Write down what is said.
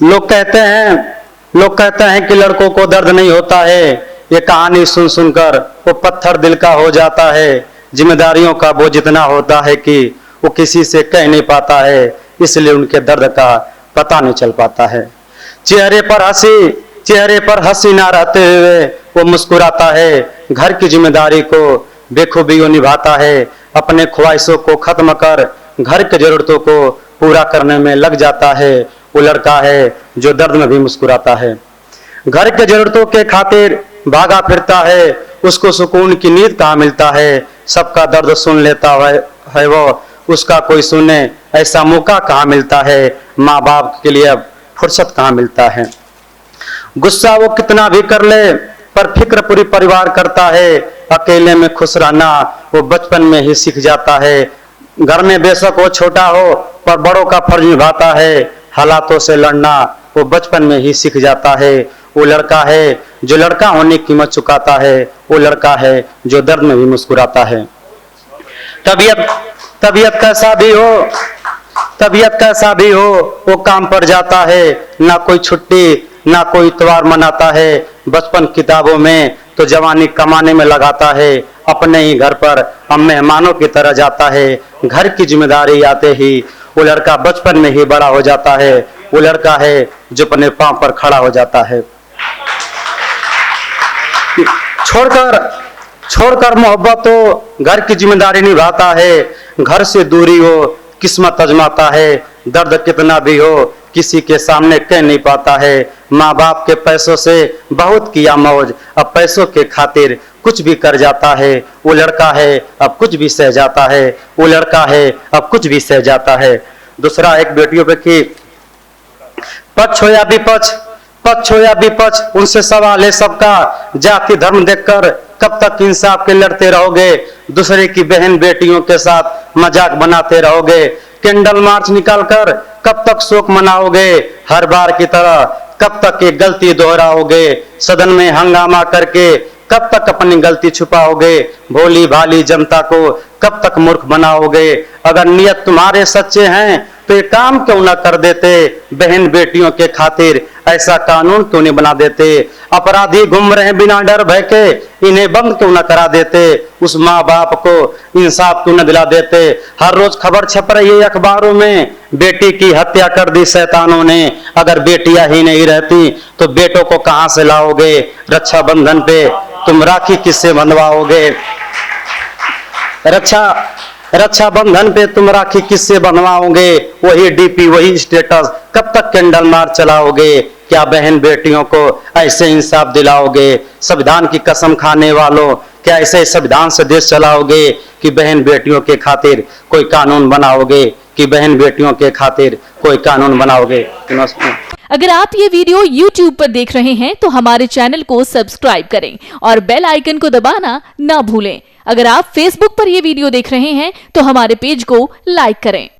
लोग कहते हैं कि लड़कों को दर्द नहीं होता है। ये कहानी सुन सुनकर वो पत्थर दिल का हो जाता है। जिम्मेदारियों का बोझ इतना होता है कि वो किसी से कह नहीं पाता है, इसलिए उनके दर्द का पता नहीं चल पाता है। चेहरे पर हंसी ना रहते हुए वो मुस्कुराता है। घर की जिम्मेदारी को बेखूबी वो निभाता है। अपने ख्वाहिशों को खत्म कर घर की जरूरतों को पूरा करने में लग जाता है। वो लड़का है जो दर्द में भी मुस्कुराता है। घर के जरूरतों के खातिर भागा फिरता है। उसको सुकून की नींद कहाँ मिलता है। सबका दर्द सुन लेता है वो, उसका कोई सुने ऐसा मौका कहाँ मिलता है। माँ बाप के लिए अब फुर्सत कहाँ मिलता है। गुस्सा वो कितना भी कर ले पर फिक्र पूरी परिवार करता है। अकेले में खुश रहना वो बचपन में ही सीख जाता है। घर में बेशक वो छोटा हो पर बड़ों का फर्ज निभाता है। हालातों से लड़ना वो बचपन में ही सीख जाता है। वो लड़का है जो लड़का होने की कीमत चुकाता है। वो लड़का है जो दर्द में भी मुस्कुराता है। तबीयत कैसा भी हो वो काम पर जाता है। ना कोई छुट्टी ना कोई इतवार मनाता है। बचपन किताबों में तो जवानी कमाने में लगाता है। अपने ही घर पर हम मेहमानों की तरह जाता है। घर की जिम्मेदारी आते ही वो लड़का बचपन में ही बड़ा हो जाता है। वो लड़का है जो अपने पांव पर खड़ा हो जाता है। छोड़कर मोहब्बत हो घर की जिम्मेदारी निभाता है। घर से दूरी हो किस्मत आजमाता है। दर्द कितना भी हो किसी के सामने कह नहीं पाता है। माँ बाप के पैसों से बहुत किया मौज, अब पैसों के खातिर कुछ भी कर जाता है। वो लड़का है अब कुछ भी सह जाता है। वो लड़का है अब कुछ भी सह जाता है। दूसरा एक बेटियों पे कि पक्ष हो या विपक्ष उनसे सवाल है सबका। जाति धर्म देखकर कब तक इंसाफ के लड़ते रहोगे। दूसरे की बहन बेटियों के साथ मजाक बनाते रहोगे। कैंडल मार्च निकालकर कब तक शोक मनाओगे। हर बार की तरह कब तक ये गलती दोहराओगे। सदन में हंगामा करके कब तक अपनी गलती छुपाओगे। भोली भाली जनता को कब तक मूर्ख बनाओगे। अगर नियत तुम्हारे सच्चे हैं तो ये काम क्यों ना कर देते। बहन बेटियों के खातिर ऐसा कानून क्यों नहीं बना देते। अपराधी घूम रहे बिना डर भय के, इन्हें बंद क्यों ना करा देते। उस माँ बाप को इंसाफ क्यों न दिला देते। हर रोज खबर छप रही है अखबारों में, बेटी की हत्या कर दी शैतानों ने। अगर बेटियां ही नहीं रहती तो बेटों को कहां से लाओगे। रक्षाबंधन पे तुम राखी किससे बंधवाओगे। रक्षाबंधन पे तुम राखी किससे बंधवाओगे। वही डीपी वही स्टेटस, कब तक कैंडल मार्च चलाओगे। क्या बहन बेटियों को ऐसे इंसाफ दिलाओगे। संविधान की कसम खाने वालों, क्या ऐसे संविधान से देश चलाओगे कि बहन बेटियों के खातिर कोई कानून बनाओगे। कि बहन बेटियों के खातिर कोई कानून बनाओगे। अगर आप ये वीडियो YouTube पर देख रहे हैं तो हमारे चैनल को सब्सक्राइब करें और बेल आइकन को दबाना ना भूलें। अगर आप Facebook पर ये वीडियो देख रहे हैं तो हमारे पेज को लाइक करें।